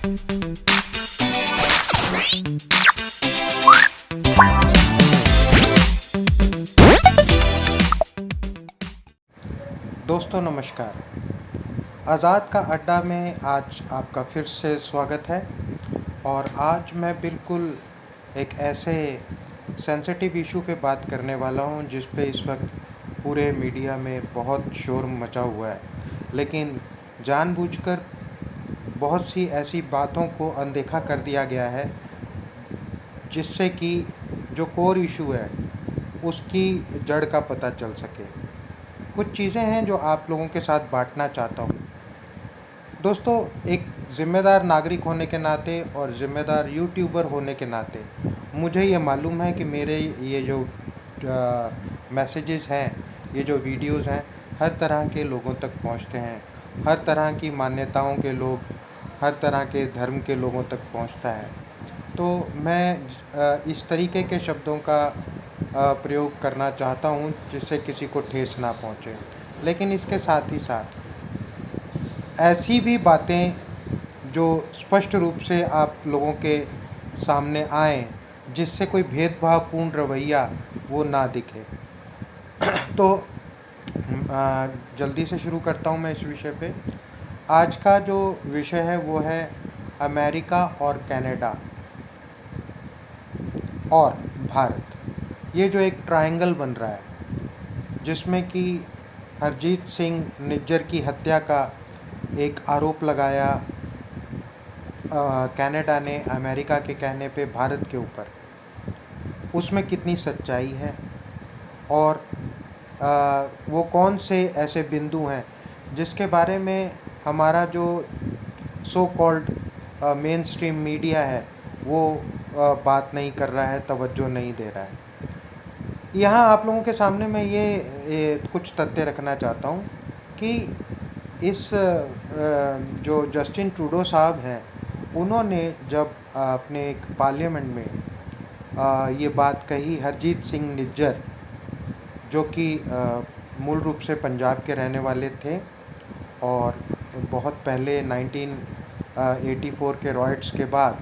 दोस्तों नमस्कार। आज़ाद का अड्डा में आज आपका फिर से स्वागत है। और आज मैं बिल्कुल एक ऐसे सेंसिटिव इशू पे बात करने वाला हूँ जिस पे इस वक्त पूरे मीडिया में बहुत शोर मचा हुआ है, लेकिन जानबूझकर बहुत सी ऐसी बातों को अनदेखा कर दिया गया है जिससे कि जो कोर इशू है उसकी जड़ का पता चल सके। कुछ चीज़ें हैं जो आप लोगों के साथ बांटना चाहता हूँ। दोस्तों, एक ज़िम्मेदार नागरिक होने के नाते और ज़िम्मेदार यूट्यूबर होने के नाते मुझे ये मालूम है कि मेरे ये जो मैसेजेस हैं, ये जो वीडियोस हैं, हर तरह के लोगों तक पहुंचते हैं। हर तरह की मान्यताओं के लोग, हर तरह के धर्म के लोगों तक पहुंचता है। तो मैं इस तरीके के शब्दों का प्रयोग करना चाहता हूँ जिससे किसी को ठेस ना पहुँचे, लेकिन इसके साथ ही साथ ऐसी भी बातें जो स्पष्ट रूप से आप लोगों के सामने आएँ जिससे कोई भेदभावपूर्ण रवैया वो ना दिखे। तो जल्दी से शुरू करता हूँ मैं इस विषय पे। आज का जो विषय है वो है अमेरिका और कनाडा और भारत। ये जो एक ट्रायंगल बन रहा है जिसमें कि हरजीत सिंह निज्जर की हत्या का एक आरोप लगाया कनाडा ने अमेरिका के कहने पे भारत के ऊपर, उसमें कितनी सच्चाई है और वो कौन से ऐसे बिंदु हैं जिसके बारे में हमारा जो so called main stream media है वो बात नहीं कर रहा है, तवज्जो नहीं दे रहा है। यहाँ आप लोगों के सामने मैं ये कुछ तथ्य रखना चाहता हूँ कि इस जो जस्टिन ट्रूडो साहब हैं, उन्होंने जब अपने एक पार्लियामेंट में ये बात कही, हरजीत सिंह निज्जर जो कि मूल रूप से पंजाब के रहने वाले थे और बहुत पहले 1984 के रॉयट्स के बाद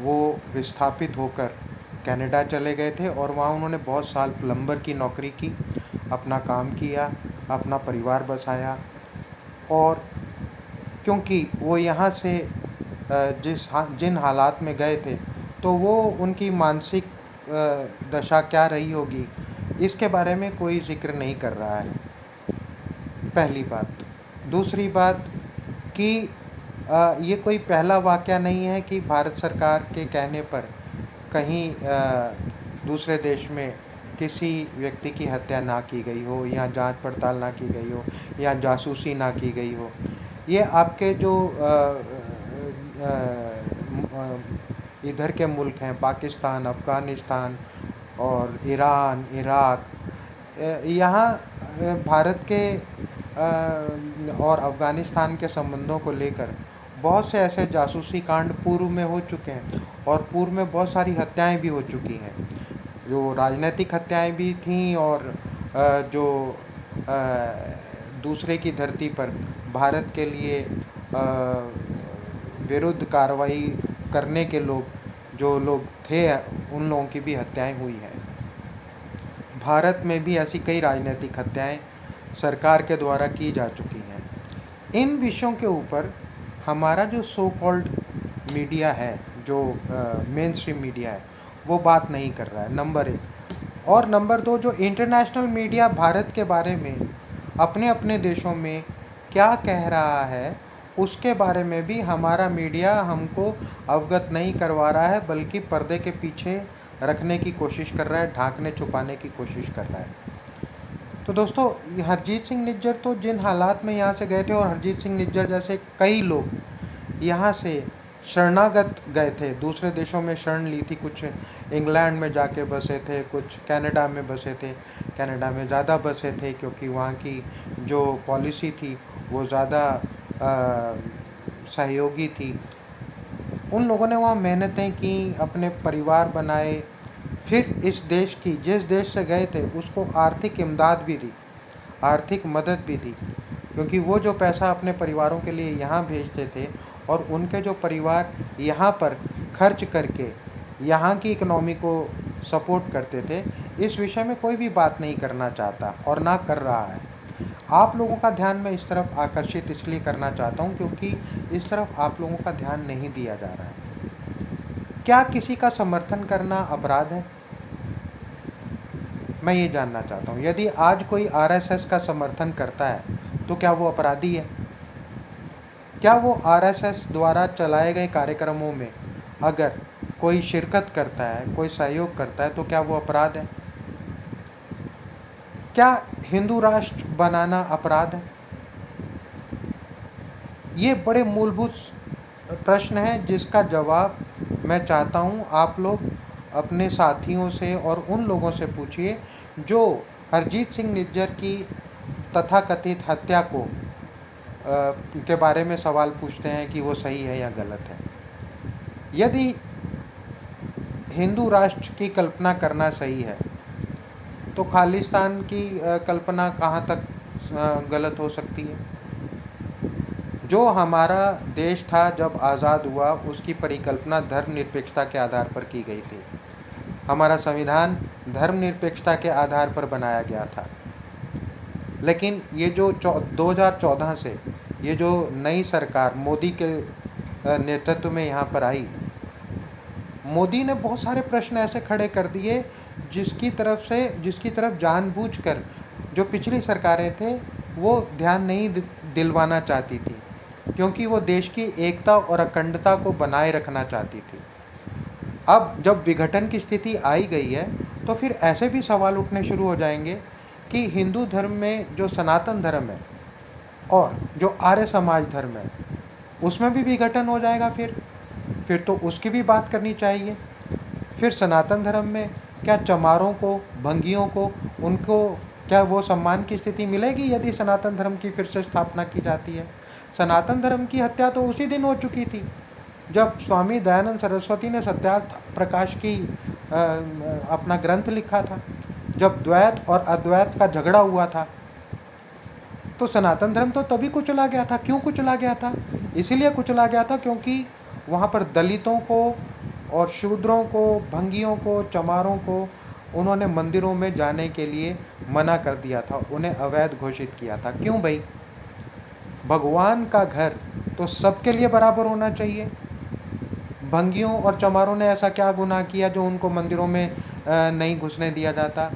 वो विस्थापित होकर कनाडा चले गए थे और वहाँ उन्होंने बहुत साल प्लम्बर की नौकरी की, अपना काम किया, अपना परिवार बसाया। और क्योंकि वो यहाँ से जिन हालात में गए थे तो वो उनकी मानसिक दशा क्या रही होगी इसके बारे में कोई ज़िक्र नहीं कर रहा है, पहली बात। दूसरी बात कि ये कोई पहला वाक़या नहीं है कि भारत सरकार के कहने पर कहीं दूसरे देश में किसी व्यक्ति की हत्या ना की गई हो या जांच पड़ताल ना की गई हो या जासूसी ना की गई हो। ये आपके जो इधर के मुल्क हैं, पाकिस्तान, अफ़गानिस्तान और ईरान, इराक़, यहाँ भारत के और अफ़गानिस्तान के संबंधों को लेकर बहुत से ऐसे जासूसी कांड पूर्व में हो चुके हैं और पूर्व में बहुत सारी हत्याएं भी हो चुकी हैं, जो राजनीतिक हत्याएं भी थीं और जो दूसरे की धरती पर भारत के लिए विरुद्ध कार्रवाई करने के जो लोग थे उन लोगों की भी हत्याएं हुई हैं। भारत में भी ऐसी कई राजनीतिक हत्याएं सरकार के द्वारा की जा चुकी हैं। इन विषयों के ऊपर हमारा जो सो कॉल्ड मीडिया है, जो मेन स्ट्रीम मीडिया है, वो बात नहीं कर रहा है, नंबर एक। और नंबर दो, जो इंटरनेशनल मीडिया भारत के बारे में अपने अपने देशों में क्या कह रहा है उसके बारे में भी हमारा मीडिया हमको अवगत नहीं करवा रहा है, बल्कि पर्दे के पीछे रखने की कोशिश कर रहा है, ढांकने छुपाने की कोशिश कर रहा है। तो दोस्तों, हरजीत सिंह निज्जर तो जिन हालात में यहाँ से गए थे, और हरजीत सिंह निज्जर जैसे कई लोग यहाँ से शरणागत गए थे, दूसरे देशों में शरण ली थी, कुछ इंग्लैंड में जाके बसे थे, कुछ कनाडा में बसे थे। कनाडा में ज़्यादा बसे थे क्योंकि वहाँ की जो पॉलिसी थी वो ज़्यादा सहयोगी थी। उन लोगों ने वहाँ मेहनतें की, अपने परिवार बनाए, फिर इस देश की, जिस देश से गए थे उसको आर्थिक इमदाद भी दी, आर्थिक मदद भी दी, क्योंकि वो जो पैसा अपने परिवारों के लिए यहाँ भेजते थे और उनके जो परिवार यहाँ पर खर्च करके यहाँ की इकनॉमी को सपोर्ट करते थे, इस विषय में कोई भी बात नहीं करना चाहता और ना कर रहा है। आप लोगों का ध्यान मैं इस तरफ आकर्षित इसलिए करना चाहता हूँ क्योंकि इस तरफ आप लोगों का ध्यान नहीं दिया जा रहा है। क्या किसी का समर्थन करना अपराध है? मैं ये जानना चाहता हूँ। यदि आज कोई आरएसएस का समर्थन करता है तो क्या वो अपराधी है? क्या वो आरएसएस द्वारा चलाए गए कार्यक्रमों में अगर कोई शिरकत करता है, कोई सहयोग करता है, तो क्या वो अपराध है? क्या हिंदू राष्ट्र बनाना अपराध है? ये बड़े मूलभूत प्रश्न हैं जिसका जवाब मैं चाहता हूँ आप लोग अपने साथियों से और उन लोगों से पूछिए जो हरजीत सिंह निज्जर की तथाकथित हत्या को के बारे में सवाल पूछते हैं कि वो सही है या गलत है। यदि हिंदू राष्ट्र की कल्पना करना सही है तो खालिस्तान की कल्पना कहाँ तक गलत हो सकती है? जो हमारा देश था जब आज़ाद हुआ उसकी परिकल्पना धर्मनिरपेक्षता के आधार पर की गई थी। हमारा संविधान धर्मनिरपेक्षता के आधार पर बनाया गया था। लेकिन ये जो 2014 से ये जो नई सरकार मोदी के नेतृत्व में यहाँ पर आई, मोदी ने बहुत सारे प्रश्न ऐसे खड़े कर दिए जिसकी तरफ जानबूझकर जो पिछली सरकारें थे वो ध्यान नहीं दिलवाना चाहती थी, क्योंकि वो देश की एकता और अखंडता को बनाए रखना चाहती थी। अब जब विघटन की स्थिति आई गई है तो फिर ऐसे भी सवाल उठने शुरू हो जाएंगे कि हिंदू धर्म में जो सनातन धर्म है और जो आर्य समाज धर्म है उसमें भी विघटन हो जाएगा। फिर तो उसकी भी बात करनी चाहिए। फिर सनातन धर्म में क्या चमारों को, भंगियों को, उनको क्या वो सम्मान की स्थिति मिलेगी यदि सनातन धर्म की फिर से स्थापना की जाती है? सनातन धर्म की हत्या तो उसी दिन हो चुकी थी जब स्वामी दयानंद सरस्वती ने सत्यार्थ प्रकाश की अपना ग्रंथ लिखा था, जब द्वैत और अद्वैत का झगड़ा हुआ था। तो सनातन धर्म तो तभी कुचला गया था। क्यों कुचला गया था? इसीलिए कुचला गया था क्योंकि वहाँ पर दलितों को और शूद्रों को, भंगियों को, चमारों को उन्होंने मंदिरों में जाने के लिए मना कर दिया था, उन्हें अवैध घोषित किया था। क्यों भाई? भगवान का घर तो सबके लिए बराबर होना चाहिए। भंगियों और चमारों ने ऐसा क्या गुनाह किया जो उनको मंदिरों में नहीं घुसने दिया जाता?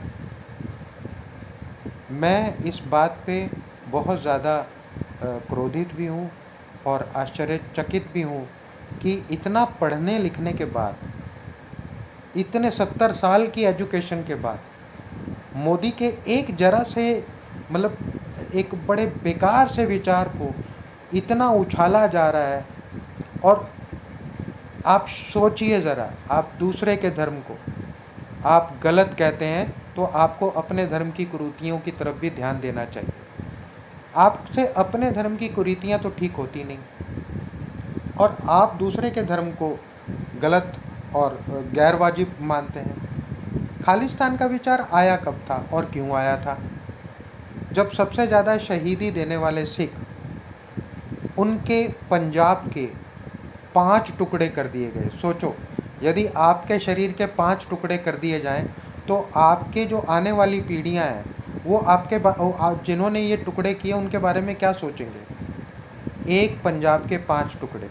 मैं इस बात पे बहुत ज़्यादा क्रोधित भी हूँ और आश्चर्यचकित भी हूँ कि इतना पढ़ने लिखने के बाद, इतने 70 साल की एजुकेशन के बाद, मोदी के एक जरा से मतलब एक बड़े बेकार से विचार को इतना उछाला जा रहा है। और आप सोचिए ज़रा, आप दूसरे के धर्म को आप गलत कहते हैं तो आपको अपने धर्म की कुरीतियों की तरफ भी ध्यान देना चाहिए। आपसे अपने धर्म की कुरीतियाँ तो ठीक होती नहीं और आप दूसरे के धर्म को गलत और गैर वाजिब मानते हैं। खालिस्तान का विचार आया कब था और क्यों आया था? जब सबसे ज़्यादा शहीदी देने वाले सिख, उनके पंजाब के 5 टुकड़े कर दिए गए। सोचो, यदि आपके शरीर के 5 टुकड़े कर दिए जाएं तो आपके जो आने वाली पीढ़ियां हैं वो जिन्होंने ये टुकड़े किए उनके बारे में क्या सोचेंगे? एक पंजाब के 5 टुकड़े,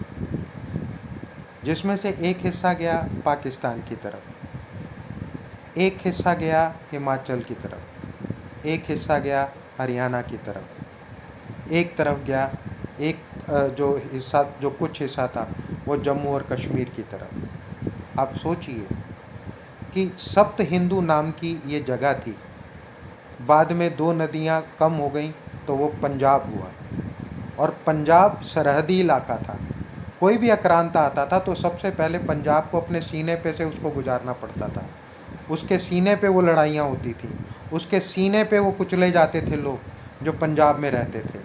जिसमें से एक हिस्सा गया पाकिस्तान की तरफ, एक हिस्सा गया हिमाचल की तरफ, एक हिस्सा गया हरियाणा की तरफ, एक तरफ गया जो कुछ हिस्सा था वो जम्मू और कश्मीर की तरफ। आप सोचिए कि सप्त हिंदू नाम की ये जगह थी, बाद में 2 नदियाँ कम हो गई तो वो पंजाब हुआ। और पंजाब सरहदी इलाका था। कोई भी आक्रांता आता था तो सबसे पहले पंजाब को अपने सीने पे से उसको गुजारना पड़ता था। उसके सीने पे वो लड़ाइयाँ होती थी, उसके सीने पे वो कुचले जाते थे लोग जो पंजाब में रहते थे।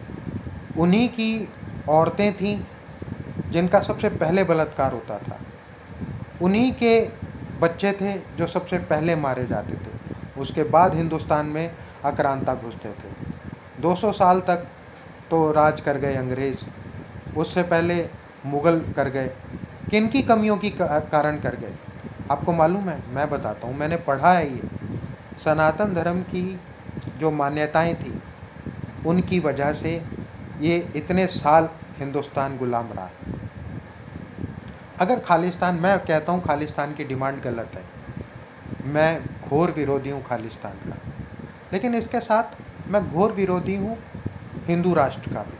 उन्हीं की औरतें थीं जिनका सबसे पहले बलात्कार होता था, उन्हीं के बच्चे थे जो सबसे पहले मारे जाते थे। उसके बाद हिंदुस्तान में आक्रांता घुसते थे। 200 साल तक तो राज कर गए अंग्रेज़, उससे पहले मुग़ल कर गए। किन की कमियों की कारण कर गए आपको मालूम है? मैं बताता हूँ, मैंने पढ़ा है ये। सनातन धर्म की जो मान्यताएं थी उनकी वजह से ये इतने साल हिंदुस्तान गुलाम रहा। अगर खालिस्तान, मैं कहता हूँ खालिस्तान की डिमांड गलत है, मैं घोर विरोधी हूँ खालिस्तान का, लेकिन इसके साथ मैं घोर विरोधी हूँ हिंदू राष्ट्र का भी।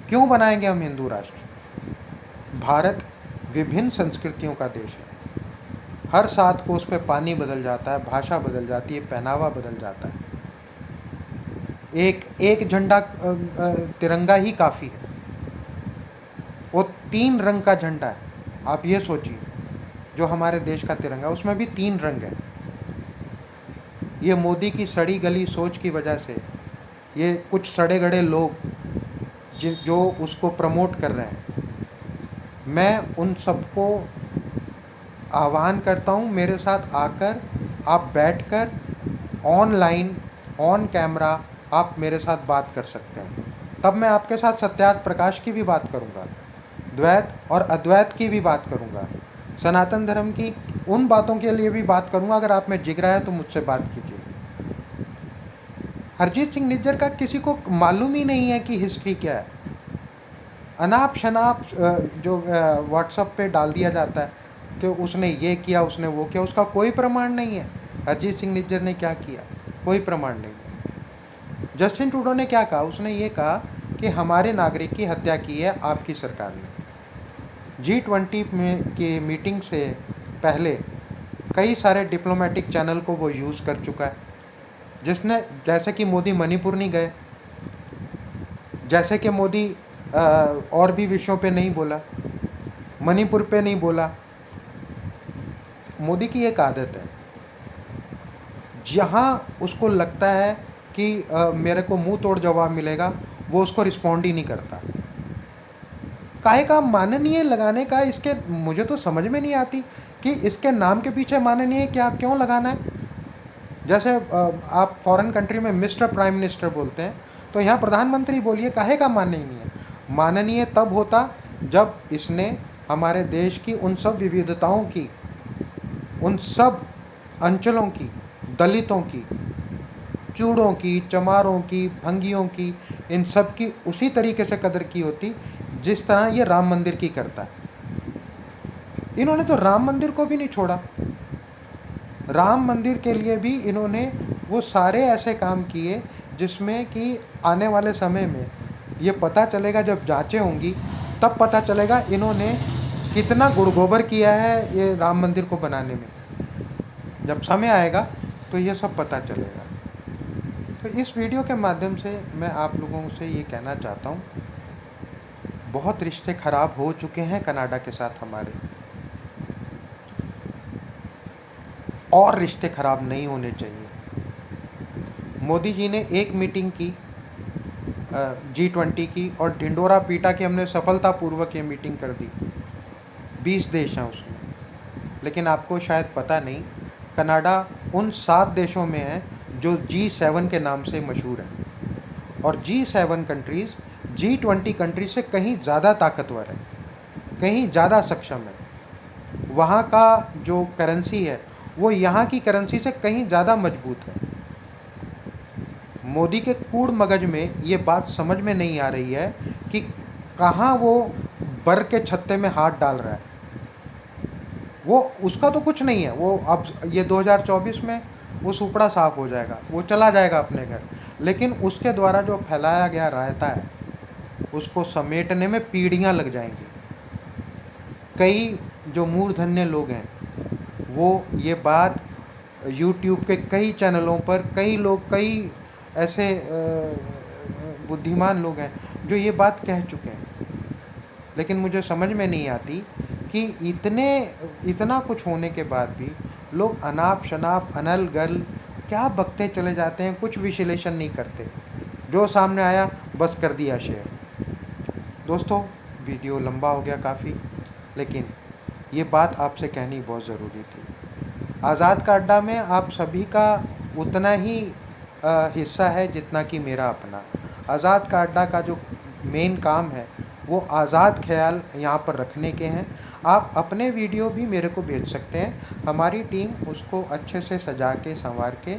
क्यों बनाएंगे हम हिंदू राष्ट्र? भारत विभिन्न संस्कृतियों का देश है। हर 7 कोस पे पानी बदल जाता है, भाषा बदल जाती है, पहनावा बदल जाता है। एक झंडा तिरंगा ही काफ़ी है, वो 3 रंग का झंडा है। आप ये सोचिए, जो हमारे देश का तिरंगा उसमें भी 3 रंग है। ये मोदी की सड़ी गली सोच की वजह से ये कुछ सड़े गड़े लोग जो उसको प्रमोट कर रहे हैं, मैं उन सबको आह्वान करता हूँ, मेरे साथ आकर आप बैठकर ऑनलाइन ऑन कैमरा आप मेरे साथ बात कर सकते हैं। तब मैं आपके साथ सत्यार्थ प्रकाश की भी बात करूँगा, द्वैत और अद्वैत की भी बात करूँगा, सनातन धर्म की उन बातों के लिए भी बात करूँगा। अगर आप में जिगरा है तो मुझसे बात कीजिए। अरिजीत सिंह निज्जर का किसी को मालूम ही नहीं है कि हिस्ट्री क्या है। अनाप शनाप जो व्हाट्सएप पे डाल दिया जाता है कि उसने ये किया, उसने वो किया, उसका कोई प्रमाण नहीं है। अरिजीत सिंह निज्जर ने क्या किया, कोई प्रमाण नहीं है। जस्टिन ट्रूडो ने क्या कहा? उसने ये कहा कि हमारे नागरिक की हत्या की है आपकी सरकार ने। G20 में की मीटिंग से पहले कई सारे डिप्लोमेटिक चैनल को वो यूज़ कर चुका है, जिसने, जैसे कि मोदी मणिपुर नहीं गए, जैसे कि मोदी और भी विषयों पे नहीं बोला, मणिपुर पे नहीं बोला। मोदी की एक आदत है, जहाँ उसको लगता है कि मेरे को मुंह तोड़ जवाब मिलेगा, वो उसको रिस्पॉन्ड ही नहीं करता। काहे का माननीय लगाने का, इसके मुझे तो समझ में नहीं आती कि इसके नाम के पीछे माननीय क्या क्यों लगाना है। जैसे आप फॉरेन कंट्री में मिस्टर प्राइम मिनिस्टर बोलते हैं, तो यहाँ प्रधानमंत्री बोलिए, काहे का माननीय? माननीय तब होता जब इसने हमारे देश की उन सब विविधताओं की, उन सब अंचलों की, दलितों की, चूड़ों की, चमारों की, भंगियों की, इन सब की उसी तरीके से कदर की होती जिस तरह ये राम मंदिर की करता है। इन्होंने तो राम मंदिर को भी नहीं छोड़ा। राम मंदिर के लिए भी इन्होंने वो सारे ऐसे काम किए जिसमें कि आने वाले समय में ये पता चलेगा, जब जांचें होंगी तब पता चलेगा इन्होंने कितना गुड़ गोबर किया है ये राम मंदिर को बनाने में। जब समय आएगा तो ये सब पता चलेगा। तो इस वीडियो के माध्यम से मैं आप लोगों से ये कहना चाहता हूँ, बहुत रिश्ते ख़राब हो चुके हैं कनाडा के साथ हमारे, और रिश्ते ख़राब नहीं होने चाहिए। मोदी जी ने एक मीटिंग की G20 की, और ढिंडोरा पीटा कि हमने सफलतापूर्वक ये मीटिंग कर दी। 20 देश हैं उसमें, लेकिन आपको शायद पता नहीं, कनाडा उन 7 देशों में है जो G7 के नाम से मशहूर हैं, और G7 कंट्रीज़ G20 कंट्रीज से कहीं ज़्यादा ताकतवर है, कहीं ज़्यादा सक्षम है। वहाँ का जो करेंसी है वो यहाँ की करेंसी से कहीं ज़्यादा मजबूत है। मोदी के कूड़ मगज में ये बात समझ में नहीं आ रही है कि कहाँ वो बर के छत्ते में हाथ डाल रहा है। वो उसका तो कुछ नहीं है, वो अब ये 2024 में वो सुपड़ा साफ हो जाएगा, वो चला जाएगा अपने घर, लेकिन उसके द्वारा जो फैलाया गया रायता है उसको समेटने में पीढ़ियाँ लग जाएंगी। कई जो मूर्धन्य लोग हैं वो ये बात YouTube के कई चैनलों पर, कई लोग, कई ऐसे बुद्धिमान लोग हैं जो ये बात कह चुके हैं, लेकिन मुझे समझ में नहीं आती कि इतना कुछ होने के बाद भी लोग अनाप शनाप अनल गल क्या बकते चले जाते हैं, कुछ विश्लेषण नहीं करते, जो सामने आया बस कर दिया शेयर। दोस्तों, वीडियो लंबा हो गया काफ़ी, लेकिन ये बात आपसे कहनी बहुत ज़रूरी थी। आज़ाद का अड्डा में आप सभी का उतना ही हिस्सा है जितना कि मेरा अपना। आज़ाद का अड्डा का जो मेन काम है वो आज़ाद ख्याल यहाँ पर रखने के हैं। आप अपने वीडियो भी मेरे को भेज सकते हैं, हमारी टीम उसको अच्छे से सजा के संवार के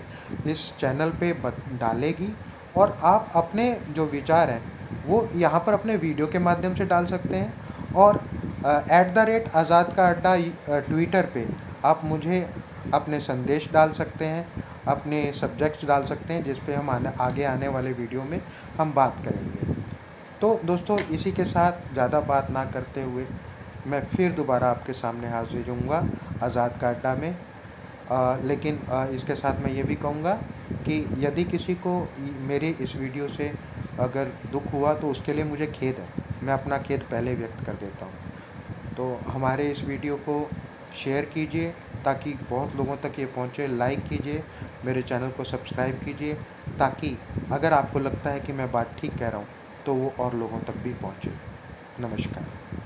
इस चैनल पे डालेगी और आप अपने जो विचार हैं वो यहाँ पर अपने वीडियो के माध्यम से डाल सकते हैं। और @आज़ाद का अड्डा ट्विटर पे आप मुझे अपने संदेश डाल सकते हैं, अपने सब्जेक्ट्स डाल सकते हैं जिस पे हम आगे आने वाले वीडियो में हम बात करेंगे। तो दोस्तों, इसी के साथ ज़्यादा बात ना करते हुए मैं फिर दोबारा आपके सामने हाजिर होऊंगा आज़ाद का अड्डा में। लेकिन इसके साथ मैं ये भी कहूँगा कि यदि किसी को मेरे इस वीडियो से अगर दुख हुआ तो उसके लिए मुझे खेद है, मैं अपना खेद पहले व्यक्त कर देता हूँ। तो हमारे इस वीडियो को शेयर कीजिए ताकि बहुत लोगों तक ये पहुँचे, लाइक कीजिए, मेरे चैनल को सब्सक्राइब कीजिए ताकि अगर आपको लगता है कि मैं बात ठीक कह रहा हूँ तो वो और लोगों तक भी पहुँचे। नमस्कार।